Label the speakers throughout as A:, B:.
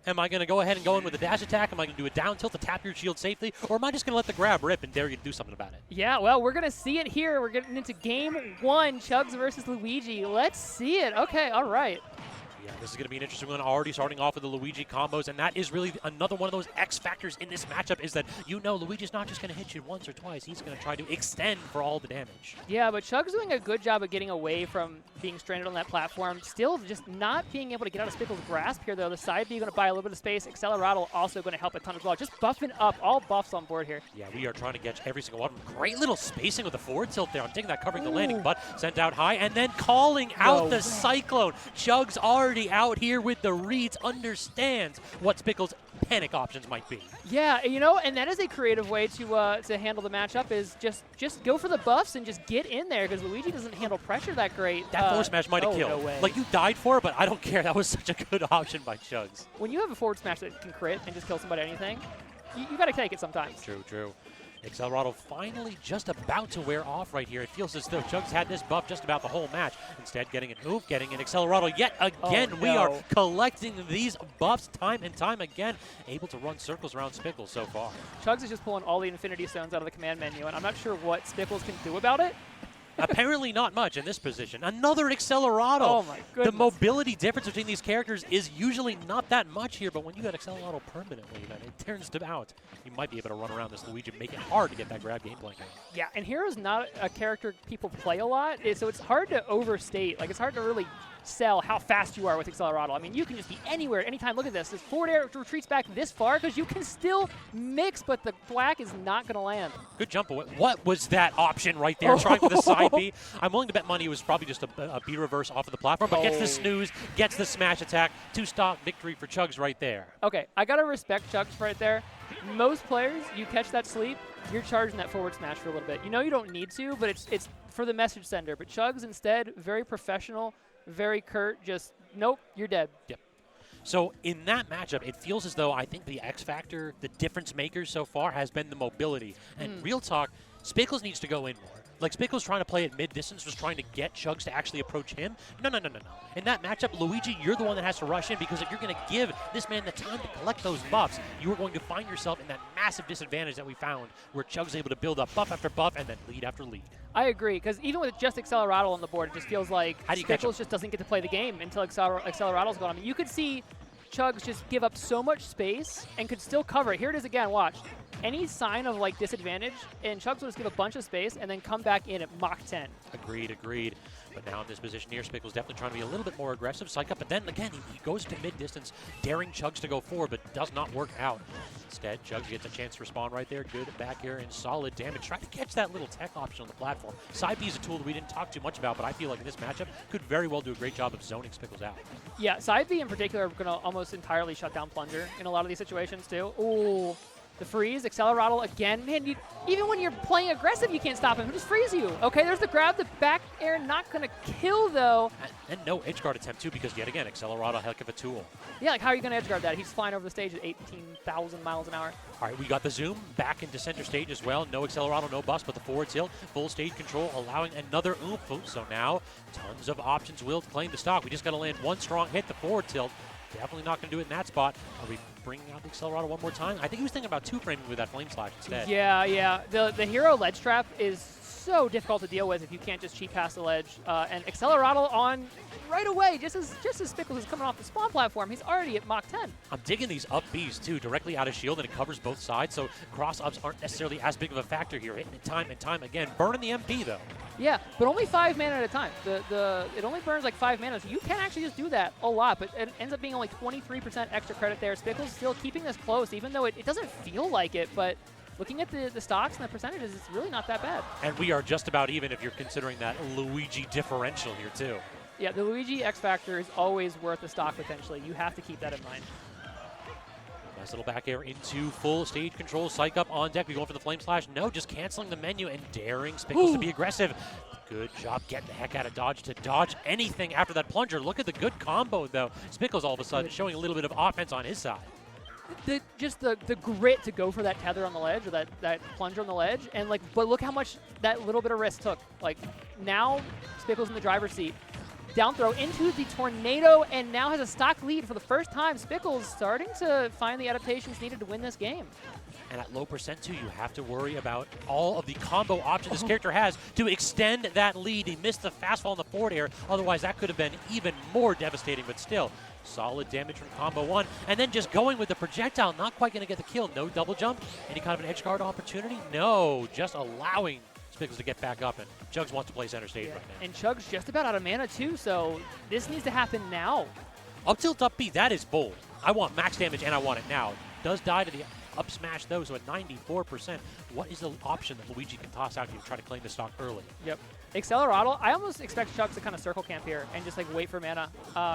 A: Am I going to go ahead and go in with a dash attack? Am I going to do a down tilt to tap your shield safely? Or am I just going to let the grab rip and dare you to do something about it?
B: Yeah, well, we're going to see it here. We're getting into game 1, Chugs versus Luigi. Let's see it. Okay, all right.
A: Yeah, this is going to be an interesting one, already starting off with the Luigi combos, and that is really another one of those X factors in this matchup is that Luigi's not just going to hit you once or twice. He's going to try to extend for all the damage.
B: Yeah, but Chugs doing a good job of getting away from being stranded on that platform. Still just not being able to get out of Spickles' grasp here, though. The side B going to buy a little bit of space. Accelerato also going to help a ton as well. Just buffing up, all buffs on board here.
A: Yeah, we are trying to catch every single one. Great little spacing with the forward tilt there. I'm taking that, covering the landing, but sent out high, and then calling out the Cyclone. Chugs already out here with the reads, understands what Spickles' panic options might be.
B: Yeah, and that is a creative way to handle the matchup is just go for the buffs and just get in there because Luigi doesn't handle pressure that great.
A: That forward smash might have killed.
B: No way.
A: Like, you died for it, but I don't care. That was such a good option by Chugs.
B: When you have a forward smash that can crit and just kill somebody anything, you got to take it sometimes.
A: True, true. Accelerato finally just about to wear off right here. It feels as though Chugs had this buff just about the whole match. Instead, getting an oof, getting an Accelerato yet again. We are collecting these buffs time and time again. Able to run circles around Spickles so far.
B: Chugs is just pulling all the Infinity Stones out of the command menu, and I'm not sure what Spickles can do about it.
A: Apparently not much in this position. Another Accelerato.
B: Oh my goodness.
A: The mobility difference between these characters is usually not that much here, but when you got Accelerato permanently, then it turns them out. You might be able to run around this Luigi and make it hard to get that grab gameplay going.
B: Yeah, and Hero's not a character people play a lot, so it's hard to overstate. Like, it's hard to really sell how fast you are with Accelerato. I mean, you can just be anywhere, anytime. Look at this. This forward air retreats back this far because you can still mix, but the black is not going to land.
A: Good jump away. What was that option right there? Trying for the side B. I'm willing to bet money it was probably just a B reverse off of the platform, but gets the snooze, gets the smash attack. 2-stock victory for Chugs right there.
B: Okay, I got to respect Chugs right there. Most players, you catch that sleep, you're charging that forward smash for a little bit. You know you don't need to, but it's for the message sender. But Chugs instead, very professional, very curt, just, nope, you're dead.
A: Yep. So in that matchup, it feels as though I think the X factor, the difference makers so far has been the mobility. And real talk, Spickles needs to go in more. Like, Spickles trying to play at mid-distance was trying to get Chugs to actually approach him. No. In that matchup, Luigi, you're the one that has to rush in because if you're going to give this man the time to collect those buffs, you are going to find yourself in that massive disadvantage that we found where Chugs is able to build up buff after buff and then lead after lead.
B: I agree, because even with just Accelerato on the board, it just feels like Spickles just doesn't get to play the game until Accelerato's gone. I mean, you could see Chugs just give up so much space and could still cover it. Here it is again, watch. Any sign of like disadvantage, and Chugs will just give a bunch of space and then come back in at Mach 10.
A: Agreed. But now in this position here, Spickles definitely trying to be a little bit more aggressive, psych up, but then again, he goes to mid-distance, daring Chugs to go forward, but does not work out. Instead, Chugs gets a chance to respond right there. Good back air and solid damage. Trying to catch that little tech option on the platform. Side B is a tool that we didn't talk too much about, but I feel like in this matchup, could very well do a great job of zoning Spickles out. Yeah,
B: side B in particular are going to almost entirely shut down Plunger in a lot of these situations too. Ooh. The freeze, Accelerato again. Man, even when you're playing aggressive, you can't stop him. He'll just freeze you. Okay, there's the grab. The back air not going to kill, though.
A: And no edge guard attempt, too, because yet again, Accelerato, heck of a tool.
B: Yeah, like how are you going to edge guard that? He's flying over the stage at 18,000 miles an hour.
A: All right, we got the zoom back into center stage as well. No Accelerato, no bust, but the forward tilt, full stage control, allowing another oomph. So now, tons of options will claim the stock. We just got to land one strong hit, the forward tilt. Definitely not going to do it in that spot. Are we bringing out the Accelerato one more time? I think he was thinking about two-framing with that Flame Slash instead.
B: Yeah. The hero ledge trap is so difficult to deal with if you can't just cheat past the ledge. And Accelerato on right away, just as Spickles is coming off the spawn platform. He's already at Mach 10.
A: I'm digging these up Bs, too, directly out of shield, and it covers both sides, so cross-ups aren't necessarily as big of a factor here. Hitting it time and time again. Burning the MP, though.
B: Yeah, but only 5 mana at a time. It only burns like 5 mana, so you can actually just do that a lot, but it ends up being only 23% extra credit there. Spickles still keeping this close, even though it doesn't feel like it, but looking at the stocks and the percentages, it's really not that bad.
A: And we are just about even if you're considering that Luigi differential here, too.
B: Yeah, the Luigi X Factor is always worth a stock potentially. You have to keep that in mind.
A: Nice little back air into full stage control. Psych up on deck. We going for the Flame Slash. No, just canceling the menu and daring Spickles to be aggressive. Good job getting the heck out of dodge to dodge anything after that plunger. Look at the good combo, though. Spickles all of a sudden showing a little bit of offense on his side.
B: Just the grit to go for that tether on the ledge or that plunger on the ledge, and but look how much that little bit of risk took. Like, now Spickles in the driver's seat. down throw into the tornado, and now has a stock lead for the first time. Spickles starting to find the adaptations needed to win this game.
A: And at low percent, too, you have to worry about all of the combo options this character has to extend that lead. He missed the fastball in the forward air. Otherwise, that could have been even more devastating, but still, solid damage from combo 1. And then just going with the projectile, not quite going to get the kill. No double jump. Any kind of an edge guard opportunity? No, just allowing Spickles to get back up, and Chugs wants to play center stage right now.
B: And Chugs just about out of mana, too, so this needs to happen now.
A: Up tilt, up B, that is bold. I want max damage, and I want it now. Does die to the up smash, though, so at 94%. What is the option that Luigi can toss out here to try to claim the stock early?
B: Yep. Accelerado, I almost expect Chugs to kind of circle camp here and just like wait for mana,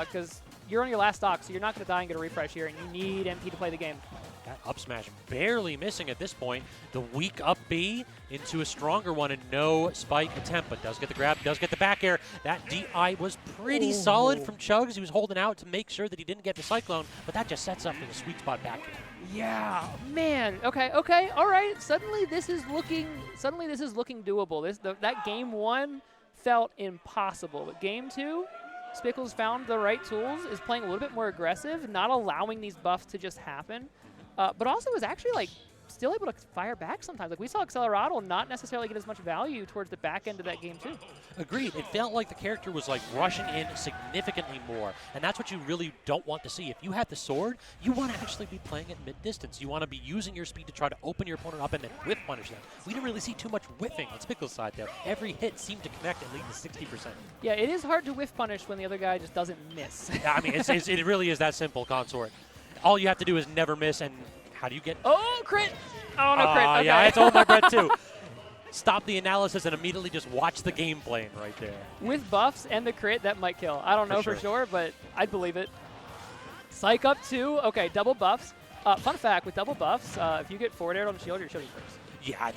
B: because you're on your last stock, so you're not going to die and get a refresh here, and you need MP to play the game.
A: That up smash barely missing at this point. The weak up B into a stronger one, and no spike attempt, but does get the grab, does get the back air. That DI was pretty solid from Chugs. He was holding out to make sure that he didn't get the cyclone, but that just sets up for the sweet spot back air.
B: Yeah, man. Okay, all right. Suddenly this is looking doable. That game 1 felt impossible, but game 2, Spickles found the right tools, is playing a little bit more aggressive, not allowing these buffs to just happen, but also was actually like still able to fire back sometimes. Like we saw Accelerado not necessarily get as much value towards the back end of that game too.
A: Agreed. It felt like the character was like rushing in significantly more, and that's what you really don't want to see. If you have the sword, you want to actually be playing at mid-distance. You want to be using your speed to try to open your opponent up and then whiff punish them. We didn't really see too much whiffing on Spickles' side there. Every hit seemed to connect and lead to 60%.
B: Yeah, it is hard to whiff punish when the other guy just doesn't miss.
A: Yeah, I mean, it really is that simple, Consort. All you have to do is never miss, and how do you get...
B: Oh, crit! Oh, no crit. Okay.
A: Yeah, it's all my bread, too. Stop the analysis and immediately just watch the game playing right there.
B: With buffs and the crit, that might kill. I don't know for sure, but I'd believe it. Psych up 2. Okay, double buffs. Fun fact, with double buffs, if you get forward air on the shield, you're shielding first.
A: Yeah,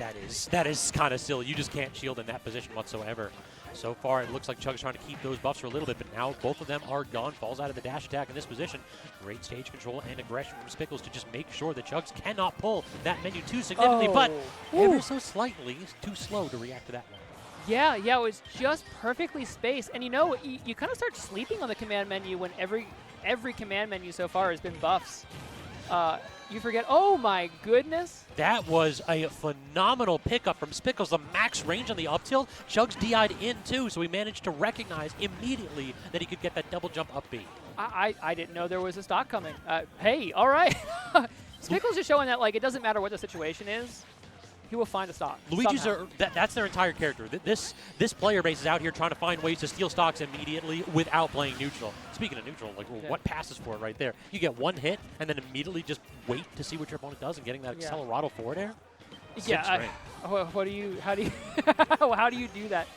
A: that is kind of silly. You just can't shield in that position whatsoever. So far, it looks like Chugs trying to keep those buffs for a little bit, but now both of them are gone. Falls out of the dash attack in this position. Great stage control and aggression from Spickles to just make sure that Chugs cannot pull that menu too significantly, but ever so slightly too slow to react to that one.
B: Yeah, it was just perfectly spaced. And you know, you kind of start sleeping on the command menu when every command menu so far has been buffs. You forget, oh my goodness.
A: That was a phenomenal pickup from Spickles. The max range on the up tilt. Chugs DI'd in too, so he managed to recognize immediately that he could get that double jump up B.
B: I didn't know there was a stock coming. Hey, all right. Spickles is showing that like it doesn't matter what the situation is. He will find a stock.
A: Luigi's that's their entire character. This player base is out here trying to find ways to steal stocks immediately without playing neutral. Speaking of neutral, like what passes for it right there? You get one hit and then immediately just wait to see what your opponent does and getting that Accelerado forward air.
B: How do you do that?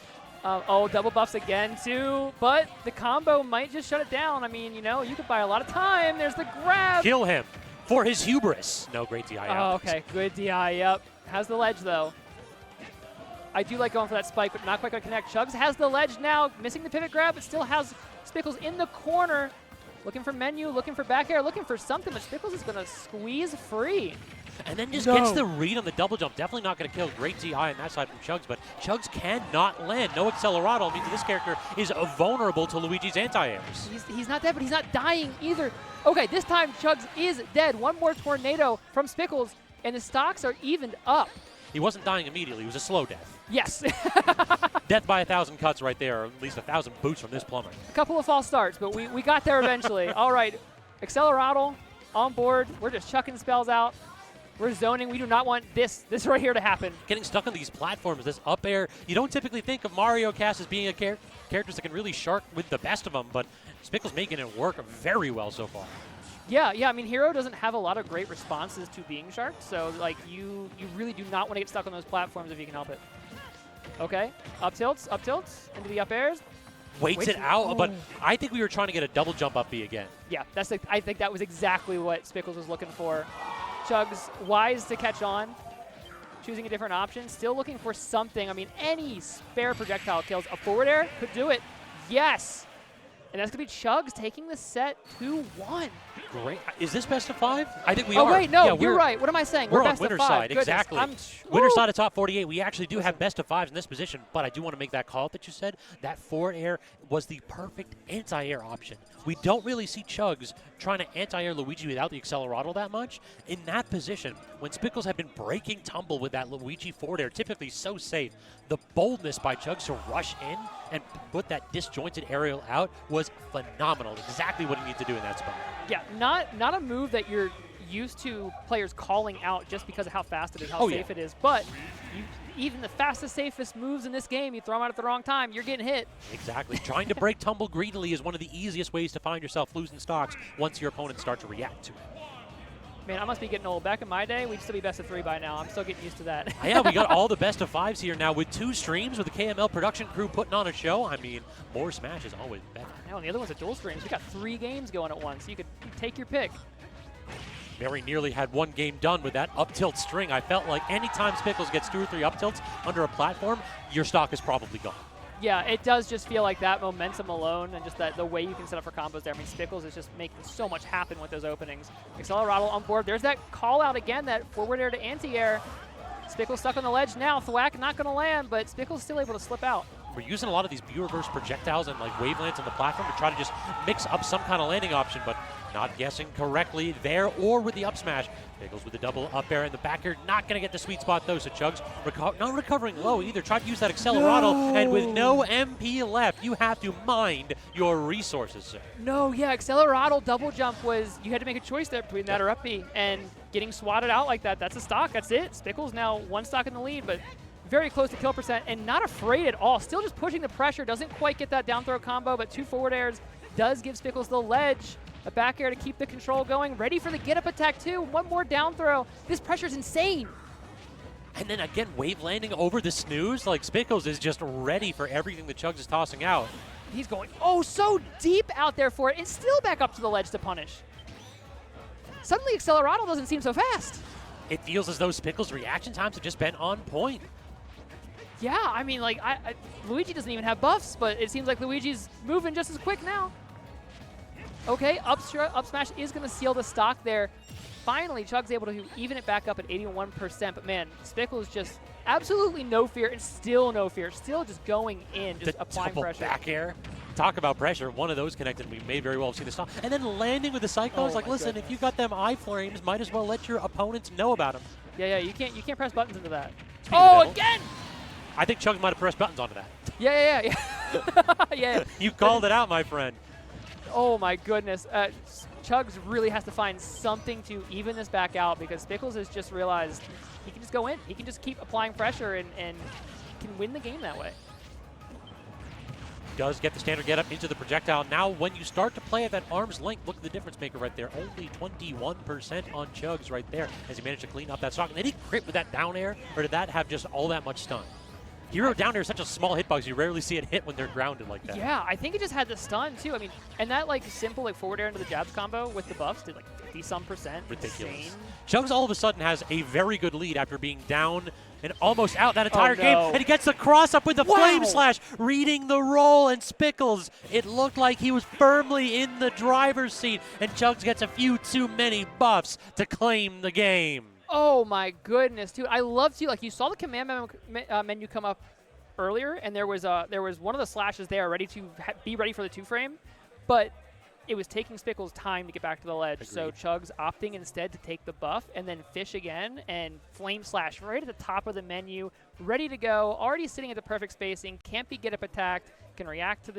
B: Double buffs again too, but the combo might just shut it down. I mean, you know, you could buy a lot of time. There's the grab.
A: Kill him for his hubris. No, great DI out.
B: Oh, okay, good DI. Yep. Has the ledge, though. I do like going for that spike, but not quite going to connect. Chugs has the ledge now, missing the pivot grab, but still has Spickles in the corner. Looking for menu, looking for back air, looking for something, but Spickles is going to squeeze free.
A: And then just gets the read on the double jump. Definitely not going to kill. Great DI on that side from Chugs, but Chugs cannot land. No Accelerado means this character is vulnerable to Luigi's anti-airs.
B: He's not dead, but he's not dying either. Okay, this time Chugs is dead. One more tornado from Spickles, and the stocks are evened up.
A: He wasn't dying immediately. It was a slow death.
B: Yes.
A: Death by 1,000 cuts right there, or at least 1,000 boots from this plumber.
B: A couple of false starts, but we got there eventually. All right, Accelerado on board. We're just chucking spells out. We're zoning. We do not want this right here to happen.
A: Getting stuck on these platforms, this up air. You don't typically think of Mario Cast as being a characters that can really shark with the best of them, but Spickles making it work very well so far.
B: Yeah. I mean, Hero doesn't have a lot of great responses to being sharked, so like you really do not want to get stuck on those platforms if you can help it. Okay, up tilts into the up airs.
A: Waits it out, but I think we were trying to get a double jump up B again.
B: Yeah, I think that was exactly what Spickles was looking for. Chugs wise to catch on, choosing a different option, still looking for something. I mean, any spare projectile kills. A forward air could do it. Yes. And that's going to be Chugs taking the set 2-1.
A: great. Is this best of 5? I think we are.
B: Oh, wait, no,
A: yeah,
B: you're right. What am I saying?
A: We're on
B: best
A: winner
B: of 5.
A: side,
B: Goodness,
A: exactly.
B: Woo!
A: Winner side of top 48. We actually do have best of 5s in this position, but I do want to make that call that you said. That forward air was the perfect anti-air option. We don't really see Chugs trying to anti-air Luigi without the Accelerado that much. In that position, when Spickles had been breaking tumble with that Luigi forward air, typically so safe, the boldness by Chugs to rush in and put that disjointed aerial out was phenomenal. Exactly what he needs to do in that spot.
B: Yeah, not a move that you're used to players calling out just because of how fast it is, how safe it is. But even the fastest, safest moves in this game, you throw them out at the wrong time, you're getting hit.
A: Exactly. Trying to break tumble greedily is one of the easiest ways to find yourself losing stocks once your opponents start to react to it.
B: Man, I must be getting old. Back in my day, we'd still be best of 3 by now. I'm still getting used to that.
A: Yeah, we got all the best of 5s here now with 2 streams with the KML production crew putting on a show. I mean, more Smash is always better.
B: Now, and the other one's a dual streams. We got 3 games going at once. You could take your pick.
A: Very nearly had 1 game done with that up tilt string. I felt like anytime Spickles gets 2 or 3 up tilts under a platform, your stock is probably gone.
B: Yeah, it does just feel like that momentum alone and just that the way you can set up for combos there. I mean, Spickles is just making so much happen with those openings. Accelerado on board. There's that call out again, that forward air to anti-air. Spickles stuck on the ledge now. Thwack not going to land, but Spickles still able to slip out.
A: We're using a lot of these view reverse projectiles and like wavelengths on the platform to try to just mix up some kind of landing option, but not guessing correctly there or with the up smash. Spickles with the double up air in the back air, not going to get the sweet spot though, so Chugs not recovering low either. Tried to use that Accelerado, and with no MP left, you have to mind your resources, sir.
B: No, yeah, Accelerado double jump was, you had to make a choice there between that or up B, and getting swatted out like that, that's a stock, that's it. Spickles now 1 stock in the lead, but very close to kill percent and not afraid at all. Still just pushing the pressure, doesn't quite get that down throw combo, but 2 forward airs does give Spickles the ledge. A back air to keep the control going. Ready for the get-up attack, too. 1 more down throw. This pressure's insane.
A: And then again, wave landing over the snooze. Like, Spickles is just ready for everything that Chugs is tossing out.
B: He's going, oh, so deep out there for it, and still back up to the ledge to punish. Suddenly, Accelerado doesn't seem so fast.
A: It feels as though Spickles' reaction times have just been on point.
B: Yeah, I mean, like, Luigi doesn't even have buffs, but it seems like Luigi's moving just as quick now. Okay, up smash is going to seal the stock there. Finally, Chugs able to even it back up at 81%. But man, Spickles just absolutely no fear and still no fear. Still just going in, just applying pressure.
A: Back air. Talk about pressure. One of those connected. We may very well see the stock. And then landing with the Cyclones. Like, listen, if you got them eye flames, might as well let your opponents know about them.
B: Yeah, you can't press buttons into that.
A: Speaking
B: again!
A: I think Chugs might have pressed buttons onto that.
B: Yeah. Yeah.
A: You called it out, my friend.
B: Oh my goodness. Chugs really has to find something to even this back out because Spickles has just realized he can just go in. He can just keep applying pressure and can win the game that way.
A: Does get the standard get up into the projectile. Now when you start to play at that arm's length, look at the difference maker right there. Only 21% on Chugs right there as he managed to clean up that stock. And did he crit with that down air, or did that have just all that much stun? Hero down air is such a small hitbox, you rarely see it hit when they're grounded like that.
B: Yeah, I think it just had the stun too. I mean, and that like simple like forward air into the jabs combo with the buffs did like 50-some%.
A: Ridiculous.
B: Insane.
A: Chugs all of a sudden has a very good lead after being down and almost out that entire game. And he gets the cross up with the flame slash, reading the roll, and Spickles, it looked like he was firmly in the driver's seat, and Chugs gets a few too many buffs to claim the game.
B: Oh my goodness, dude! I love to like you saw the command menu come up earlier, and there was one of the slashes there ready to be ready for the 2-frame, but it was taking Spickles time to get back to the ledge.
A: Agreed.
B: So Chugs opting instead to take the buff and then fish again and flame slash right at the top of the menu, ready to go, already sitting at the perfect spacing, can't be get up attacked, can react to the